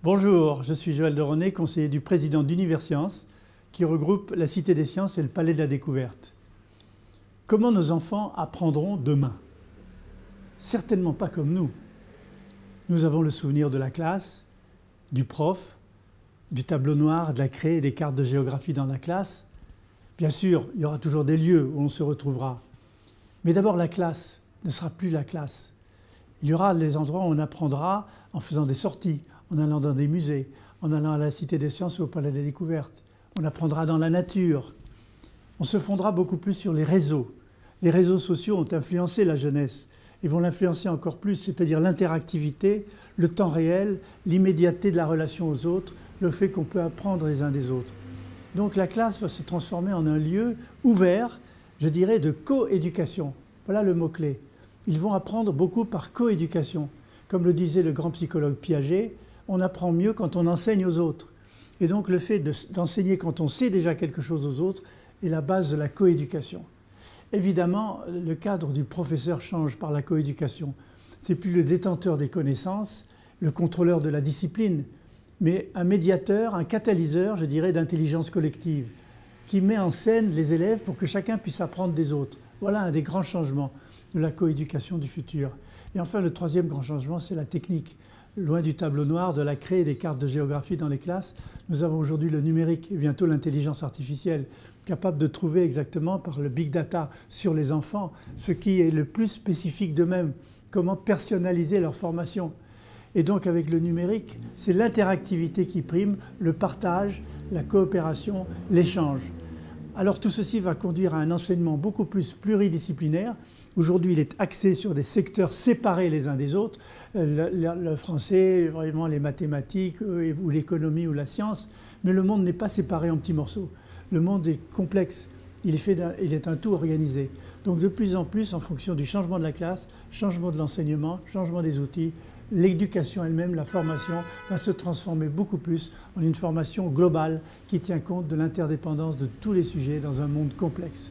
Bonjour, je suis Joël Deroné, conseiller du président d'Universcience, qui regroupe la Cité des Sciences et le Palais de la Découverte. Comment nos enfants apprendront demain? Certainement pas comme nous. Nous avons le souvenir de la classe, du prof, du tableau noir, de la craie et des cartes de géographie dans la classe. Bien sûr, il y aura toujours des lieux où on se retrouvera. Mais d'abord, la classe ne sera plus la classe. Il y aura des endroits où on apprendra en faisant des sorties, en allant dans des musées, en allant à la Cité des Sciences ou au Palais des Découvertes. On apprendra dans la nature. On se fondera beaucoup plus sur les réseaux. Les réseaux sociaux ont influencé la jeunesse et vont l'influencer encore plus, c'est-à-dire l'interactivité, le temps réel, l'immédiateté de la relation aux autres, le fait qu'on peut apprendre les uns des autres. Donc la classe va se transformer en un lieu ouvert, je dirais, de coéducation. Voilà le mot-clé. Ils vont apprendre beaucoup par coéducation. Comme le disait le grand psychologue Piaget, on apprend mieux quand on enseigne aux autres. Et donc le fait d'enseigner quand on sait déjà quelque chose aux autres est la base de la coéducation. Évidemment, le cadre du professeur change par la coéducation. Ce n'est plus le détenteur des connaissances, le contrôleur de la discipline, mais un médiateur, un catalyseur, je dirais, d'intelligence collective, qui met en scène les élèves pour que chacun puisse apprendre des autres. Voilà un des grands changements de la coéducation du futur. Et enfin, le troisième grand changement, c'est la technique. Loin du tableau noir, de la craie et des cartes de géographie dans les classes, nous avons aujourd'hui le numérique et bientôt l'intelligence artificielle, capable de trouver exactement par le big data sur les enfants ce qui est le plus spécifique d'eux-mêmes, comment personnaliser leur formation. Et donc avec le numérique, c'est l'interactivité qui prime, le partage, la coopération, l'échange. Alors tout ceci va conduire à un enseignement beaucoup plus pluridisciplinaire. Aujourd'hui, il est axé sur des secteurs séparés les uns des autres, le français, vraiment les mathématiques, ou l'économie ou la science, mais le monde n'est pas séparé en petits morceaux. Le monde est complexe, il est un tout organisé. Donc de plus en plus, en fonction du changement de la classe, changement de l'enseignement, changement des outils, l'éducation elle-même, la formation, va se transformer beaucoup plus en une formation globale qui tient compte de l'interdépendance de tous les sujets dans un monde complexe.